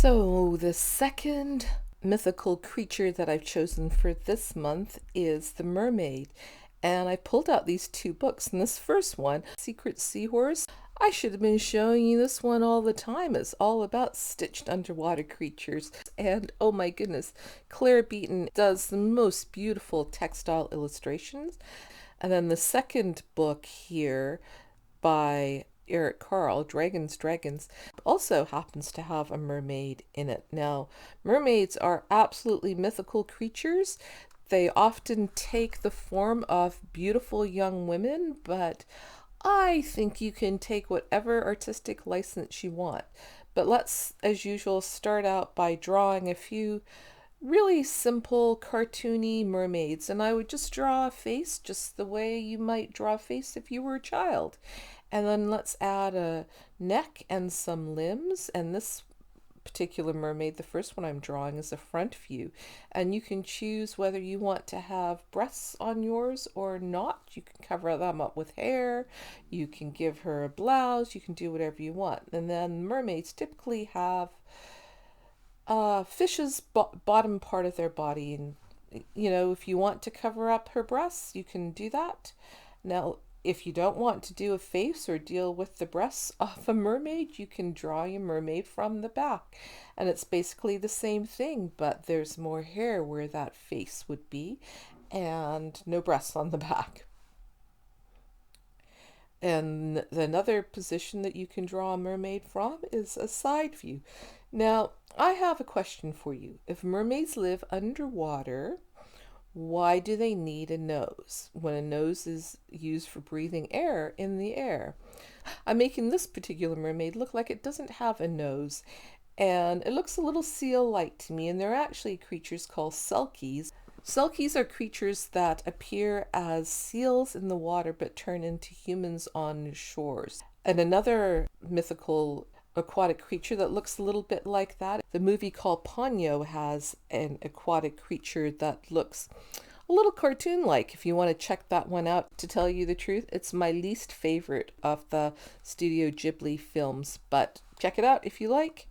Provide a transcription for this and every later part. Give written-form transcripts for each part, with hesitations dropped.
So, the second mythical creature that I've chosen for this month is the mermaid. And I pulled out these two books. And this first one, Secret Seahorse, I should have been showing you this one all the time. It's all about stitched underwater creatures. And oh my goodness, Claire Beaton does the most beautiful textile illustrations. And then the second book here by Eric Carle, Dragons, also happens to have a mermaid in it. Now, mermaids are absolutely mythical creatures. They often take the form of beautiful young women, but I think you can take whatever artistic license you want. But let's, as usual, start out by drawing a few really simple cartoony mermaids, and I would just draw a face just the way you might draw a face if you were a child. And then let's add a neck and some limbs. And this particular mermaid, the first one I'm drawing, is a front view. And you can choose whether you want to have breasts on yours or not. You can cover them up with hair. You can give her a blouse. You can do whatever you want. And then mermaids typically have fish's bottom part of their body. And, if you want to cover up her breasts, you can do that. Now, if you don't want to do a face or deal with the breasts of a mermaid, you can draw your mermaid from the back. And it's basically the same thing, but there's more hair where that face would be and no breasts on the back. And another position that you can draw a mermaid from is a side view. Now, I have a question for you. If mermaids live underwater, why do they need a nose when a nose is used for breathing air in the air? I'm making this particular mermaid look like it doesn't have a nose, and it looks a little seal-like to me, and they're actually creatures called selkies. Selkies are creatures that appear as seals in the water but turn into humans on shores. And another mythical aquatic creature that looks a little bit like that. The movie called Ponyo has an aquatic creature that looks a little cartoon-like. If you want to check that one out, to tell you the truth, it's my least favorite of the Studio Ghibli films, but check it out if you like.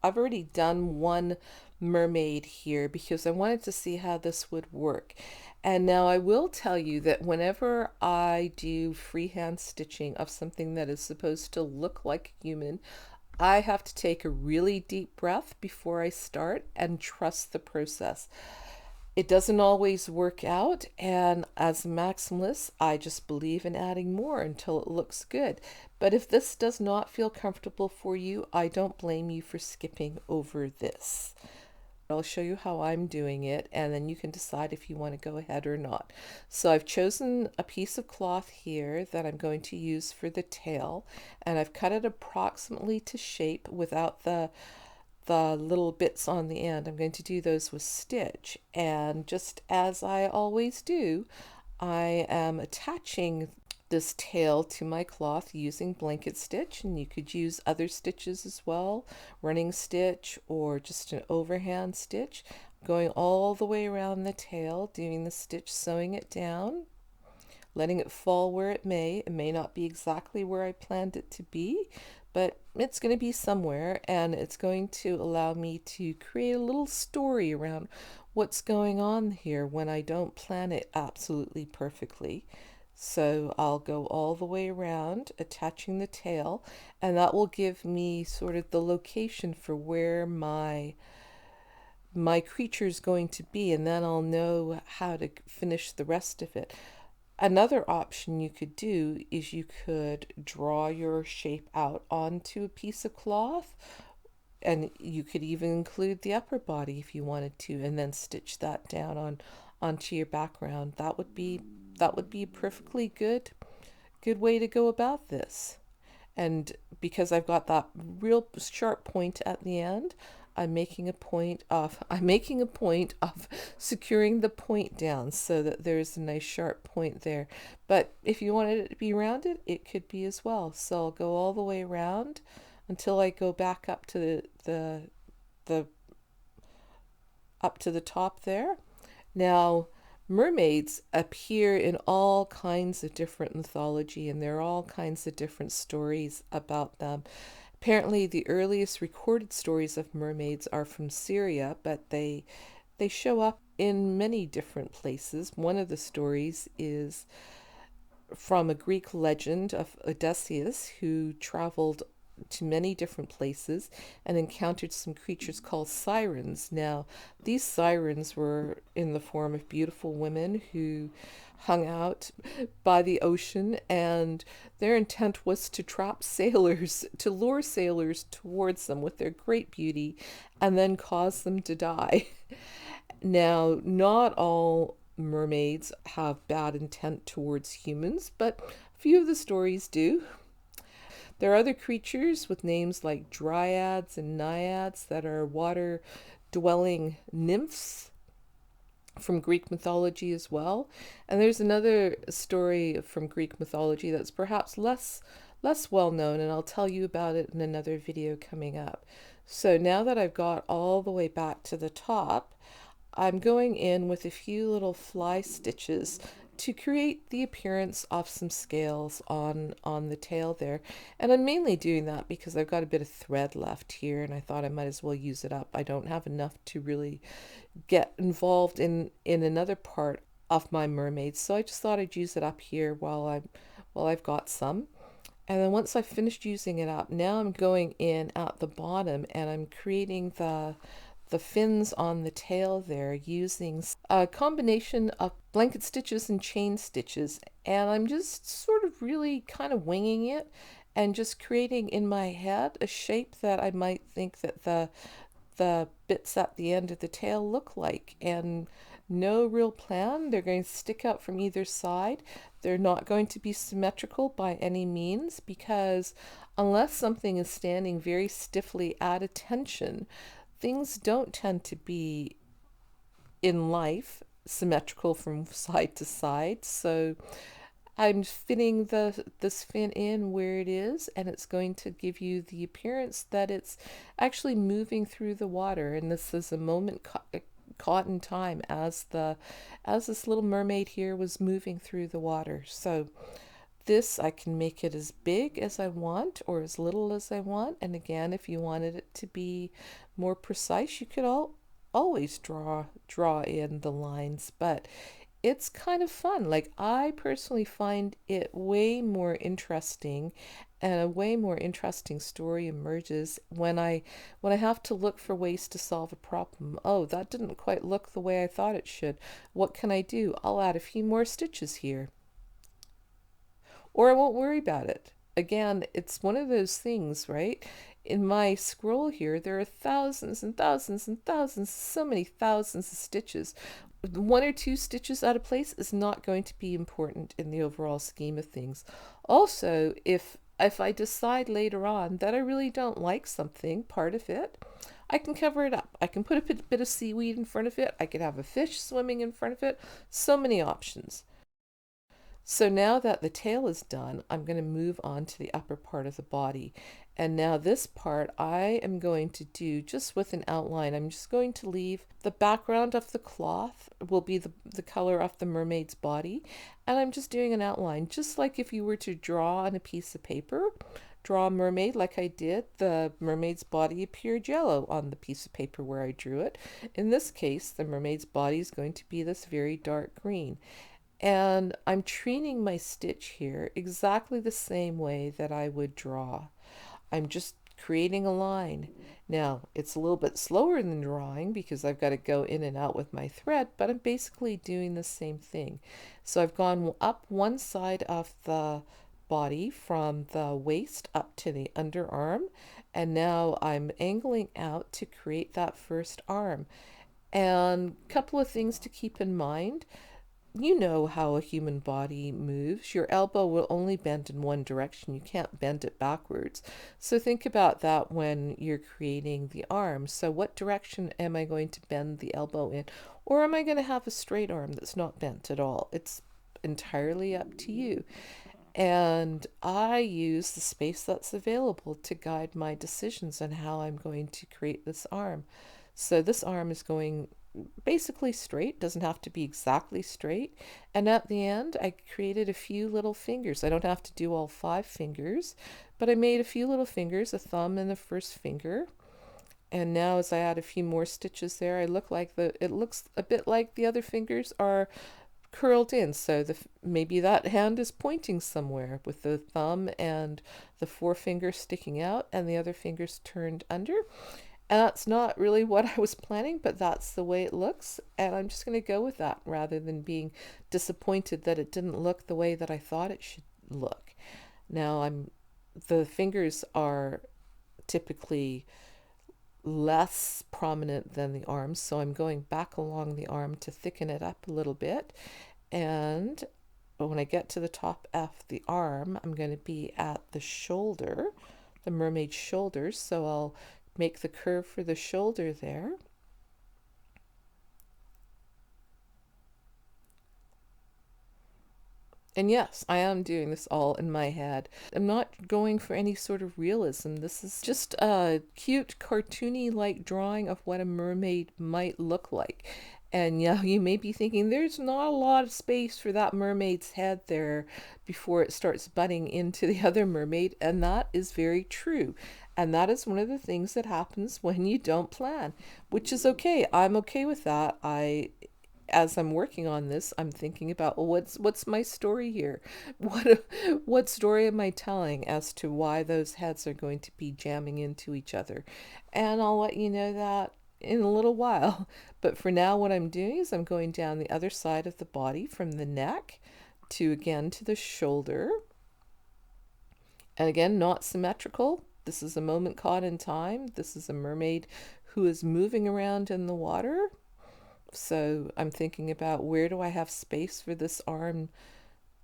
I've already done one mermaid here because I wanted to see how this would work. And now I will tell you that whenever I do freehand stitching of something that is supposed to look like a human, I have to take a really deep breath before I start and trust the process. It doesn't always work out, and as a maximalist, I just believe in adding more until it looks good. But if this does not feel comfortable for you, I don't blame you for skipping over this. I'll show you how I'm doing it, and then you can decide if you want to go ahead or not. So I've chosen a piece of cloth here that I'm going to use for the tail, and I've cut it approximately to shape without the little bits on the end. I'm going to do those with stitch, and just as I always do, I am attaching this tail to my cloth using blanket stitch, and you could use other stitches as well, running stitch or just an overhand stitch. I'm going all the way around the tail, doing the stitch, sewing it down, letting it fall where it may. It may not be exactly where I planned it to be, but it's going to be somewhere, and it's going to allow me to create a little story around what's going on here when I don't plan it absolutely perfectly. So I'll go all the way around, attaching the tail, and that will give me sort of the location for where my creature is going to be, and then I'll know how to finish the rest of it. Another option you could do is you could draw your shape out onto a piece of cloth, and you could even include the upper body if you wanted to, and then stitch that down onto your background. That would be a perfectly good way to go about this. And because I've got that real sharp point at the end, I'm making a point of securing the point down so that there's a nice sharp point there. But if you wanted it to be rounded, it could be as well. So I'll go all the way around until I go back up to the top there. Now, mermaids appear in all kinds of different mythology, and there are all kinds of different stories about them. Apparently, the earliest recorded stories of mermaids are from Syria, but they show up in many different places. One of the stories is from a Greek legend of Odysseus, who traveled to many different places and encountered some creatures called sirens. Now, these sirens were in the form of beautiful women who hung out by the ocean, and their intent was to trap sailors, to lure sailors towards them with their great beauty, and then cause them to die. Now, not all mermaids have bad intent towards humans, but a few of the stories do. There are other creatures with names like dryads and naiads that are water dwelling nymphs from Greek mythology as well. And there's another story from Greek mythology that's perhaps less well known, and I'll tell you about it in another video coming up. So now that I've got all the way back to the top, I'm going in with a few little fly stitches to create the appearance of some scales on the tail there. And I'm mainly doing that because I've got a bit of thread left here and I thought I might as well use it up. I don't have enough to really get involved in another part of my mermaid, so I just thought I'd use it up here while I've got some. And then once I've finished using it up, now I'm going in at the bottom and I'm creating the fins on the tail there using a combination of blanket stitches and chain stitches. And I'm just sort of really kind of winging it and just creating in my head a shape that I might think that the bits at the end of the tail look like. And no real plan. They're going to stick out from either side. They're not going to be symmetrical by any means, because unless something is standing very stiffly at attention, things don't tend to be in life symmetrical from side to side. So I'm fitting this fin in where it is, and it's going to give you the appearance that it's actually moving through the water. And this is a moment caught in time as this little mermaid here was moving through the water. So this, I can make it as big as I want or as little as I want. And again, if you wanted it to be more precise, you could always draw in the lines, but it's kind of fun. Like, I personally find it way more interesting, and a way more interesting story emerges when I have to look for ways to solve a problem. Oh, that didn't quite look the way I thought it should. What can I do? I'll add a few more stitches here, or I won't worry about it. Again, it's one of those things, right? In my scroll here, there are thousands and thousands and thousands, so many thousands of stitches. One or two stitches out of place is not going to be important in the overall scheme of things. Also, if I decide later on that I really don't like something, part of it, I can cover it up. I can put a bit of seaweed in front of it. I could have a fish swimming in front of it. So many options. So now that the tail is done, I'm going to move on to the upper part of the body. And now this part I am going to do just with an outline. I'm just going to leave the background of the cloth will be the color of the mermaid's body. And I'm just doing an outline, just like if you were to draw on a piece of paper. Draw a mermaid like I did, the mermaid's body appeared yellow on the piece of paper where I drew it. In this case, the mermaid's body is going to be this very dark green. And I'm treating my stitch here exactly the same way that I would draw. I'm just creating a line. Now, it's a little bit slower than drawing because I've got to go in and out with my thread, but I'm basically doing the same thing. So I've gone up one side of the body from the waist up to the underarm, and now I'm angling out to create that first arm. And a couple of things to keep in mind. You know how a human body moves. Your elbow will only bend in one direction. You can't bend it backwards. So think about that when you're creating the arm. So what direction am I going to bend the elbow in? Or am I going to have a straight arm that's not bent at all? It's entirely up to you. And I use the space that's available to guide my decisions on how I'm going to create this arm. So this arm is going basically straight, doesn't have to be exactly straight. And at the end, I created a few little fingers. I don't have to do all 5 fingers, but I made a few little fingers, a thumb and the first finger. And now as I add a few more stitches there, it looks a bit like the other fingers are curled in. So maybe that hand is pointing somewhere with the thumb and the forefinger sticking out and the other fingers turned under. And that's not really what I was planning, but that's the way it looks. And I'm just going to go with that rather than being disappointed that it didn't look the way that I thought it should look. Now the fingers are typically less prominent than the arms, so I'm going back along the arm to thicken it up a little bit. And when I get to the top of the arm, I'm going to be at the shoulder, the mermaid shoulders, so I'll make the curve for the shoulder there. And yes, I am doing this all in my head. I'm not going for any sort of realism. This is just a cute, cartoony like drawing of what a mermaid might look like. And yeah, you may be thinking there's not a lot of space for that mermaid's head there before it starts butting into the other mermaid. And that is very true. And that is one of the things that happens when you don't plan, which is okay. I'm okay with that. As I'm working on this, I'm thinking about, well, what's my story here? What story am I telling as to why those heads are going to be jamming into each other? And I'll let you know that in a little while. But for now, what I'm doing is I'm going down the other side of the body from the neck to the shoulder. And again, not symmetrical. This is a moment caught in time. This is a mermaid who is moving around in the water. So I'm thinking about, where do I have space for this arm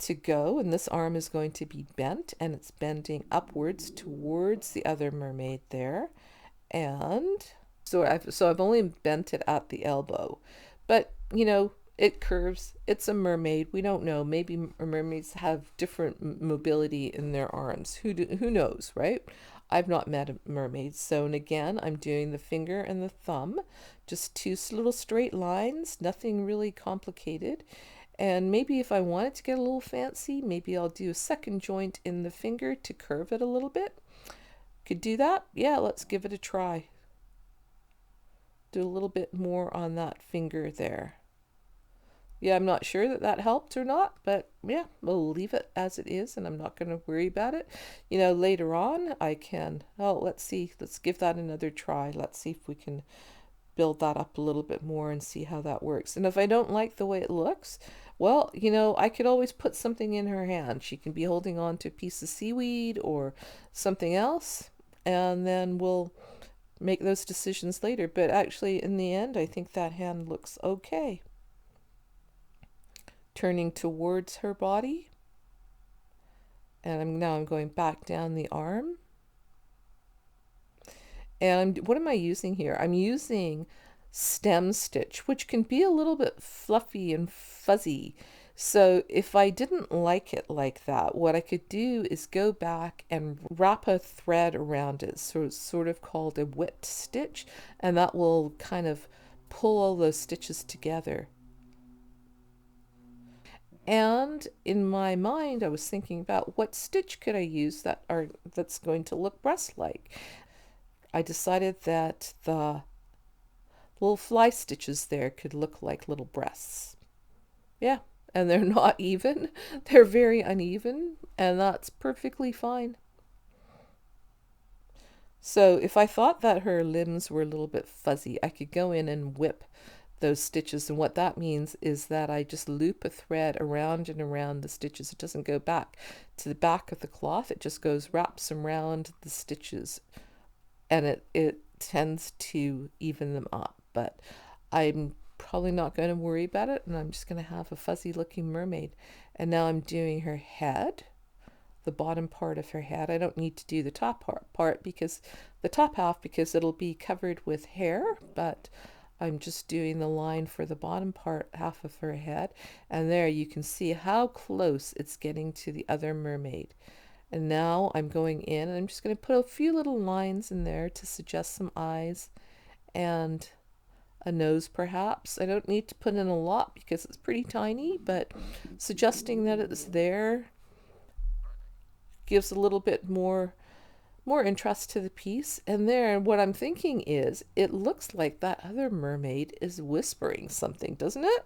to go? And this arm is going to be bent, and it's bending upwards towards the other mermaid there. And so I've only bent it at the elbow. But, it curves. It's a mermaid. We don't know. Maybe mermaids have different mobility in their arms. Who knows, right? I've not met a mermaid. So, and again, I'm doing the finger and the thumb, just two little straight lines, nothing really complicated. And maybe if I wanted to get a little fancy, maybe I'll do a second joint in the finger to curve it a little bit. Could do that. Yeah, let's give it a try. Do a little bit more on that finger there. Yeah, I'm not sure that helped or not, but yeah, we'll leave it as it is, and I'm not going to worry about it. Later on I can, let's see, let's give that another try. Let's see if we can build that up a little bit more and see how that works. And if I don't like the way it looks, well, I could always put something in her hand. She can be holding on to a piece of seaweed or something else, and then we'll make those decisions later. But actually, in the end, I think that hand looks okay. Turning towards her body, and I'm going back down the arm. And what am I using here? I'm using stem stitch, which can be a little bit fluffy and fuzzy. So if I didn't like it like that, what I could do is go back and wrap a thread around it. So it's sort of called a whipped stitch, and that will kind of pull all those stitches together. And in my mind, I was thinking about, what stitch could I use that's going to look breast-like. I decided that the little fly stitches there could look like little breasts. Yeah, and they're not even. They're very uneven, and that's perfectly fine. So if I thought that her limbs were a little bit fuzzy, I could go in and whip those stitches, and what that means is that I just loop a thread around and around the stitches. It doesn't go back to the back of the cloth, it just wraps around the stitches, and it tends to even them up. But I'm probably not going to worry about it, and I'm just going to have a fuzzy looking mermaid. And now I'm doing her head, the bottom part of her head. I don't need to do the top part because the top half, because it'll be covered with hair, but I'm just doing the line for the bottom part, half of her head. And there you can see how close it's getting to the other mermaid. And now I'm going in and I'm just going to put a few little lines in there to suggest some eyes. And a nose perhaps. I don't need to put in a lot because it's pretty tiny, but suggesting that it's there gives a little bit more interest to the piece. And there, what I'm thinking is, it looks like that other mermaid is whispering something, doesn't it?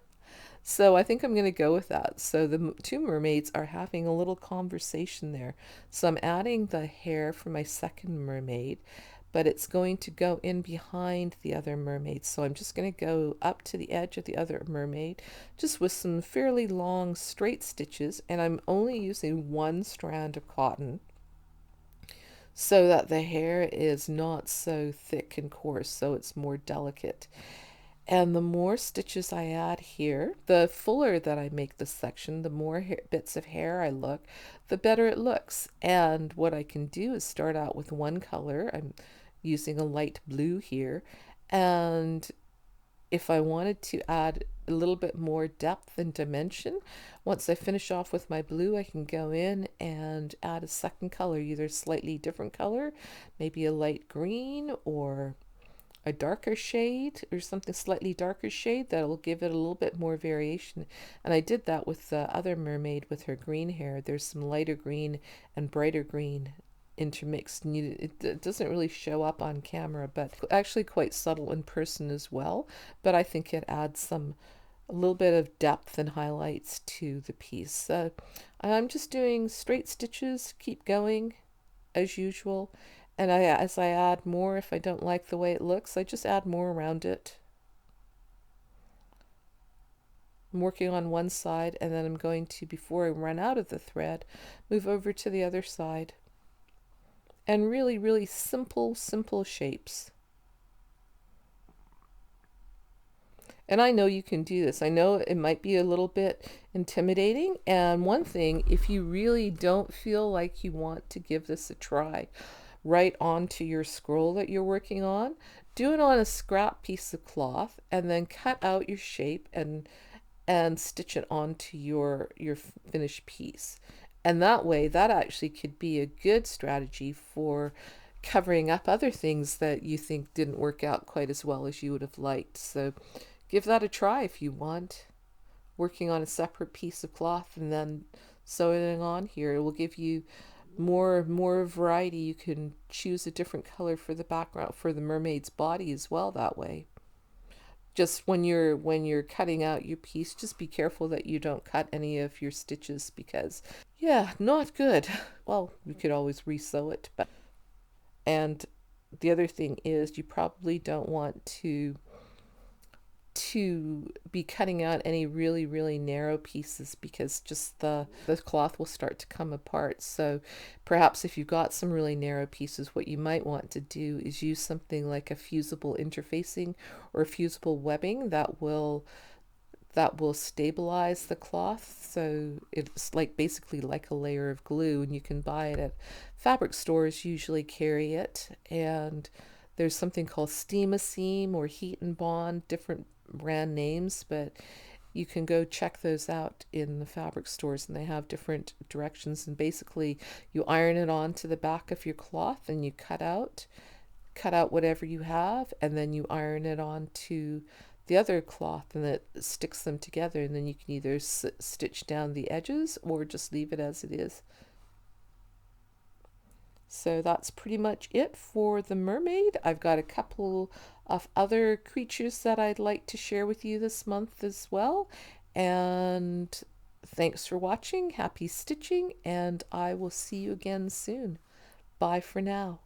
So I think I'm going to go with that. So the two mermaids are having a little conversation there. So I'm adding the hair for my second mermaid, but it's going to go in behind the other mermaid. So I'm just going to go up to the edge of the other mermaid, just with some fairly long straight stitches, and I'm only using one strand of cotton so that the hair is not so thick and coarse, so it's more delicate. And the more stitches I add here, the fuller that I make this section, the more bits of hair I look, the better it looks. And what I can do is start out with one color. I'm using a light blue here. And if I wanted to add a little bit more depth and dimension, once I finish off with my blue, I can go in and add a second color, either a slightly different color, maybe a light green or a darker shade or something slightly darker shade that'll give it a little bit more variation. And I did that with the other mermaid with her green hair. There's some lighter green and brighter green intermixed. And it doesn't really show up on camera, but actually quite subtle in person as well. But I think it adds a little bit of depth and highlights to the piece. I'm just doing straight stitches, keep going as usual. And as I add more, if I don't like the way it looks, I just add more around it. I'm working on one side, and then I'm going to, before I run out of the thread, move over to the other side. And really, really simple, simple shapes. And I know you can do this. I know it might be a little bit intimidating. And one thing, if you really don't feel like you want to give this a try, right onto your scroll that you're working on, do it on a scrap piece of cloth and then cut out your shape and stitch it onto your finished piece. And that way, that actually could be a good strategy for covering up other things that you think didn't work out quite as well as you would have liked. So give that a try if you want, working on a separate piece of cloth and then sewing on here. It will give you more variety. You can choose a different color for the background for the mermaid's body as well that way. Just when you're cutting out your piece, just be careful that you don't cut any of your stitches, because yeah, not good. Well, you could always resew it, but and the other thing is you probably don't want to be cutting out any really, really narrow pieces, because just the cloth will start to come apart. So perhaps if you've got some really narrow pieces, what you might want to do is use something like a fusible interfacing or a fusible webbing that will stabilize the cloth. So it's like basically like a layer of glue, and you can buy it at fabric stores, usually carry it. And there's something called Steam-A-Seam or Heat and Bond, different brand names, but you can go check those out in the fabric stores, and they have different directions. And basically you iron it onto the back of your cloth, and you cut out whatever you have, and then you iron it onto the other cloth, and it sticks them together, and then you can either stitch down the edges or just leave it as it is. So that's pretty much it for the mermaid. I've got a couple of other creatures that I'd like to share with you this month as well. And thanks for watching. Happy stitching, and I will see you again soon. Bye for now.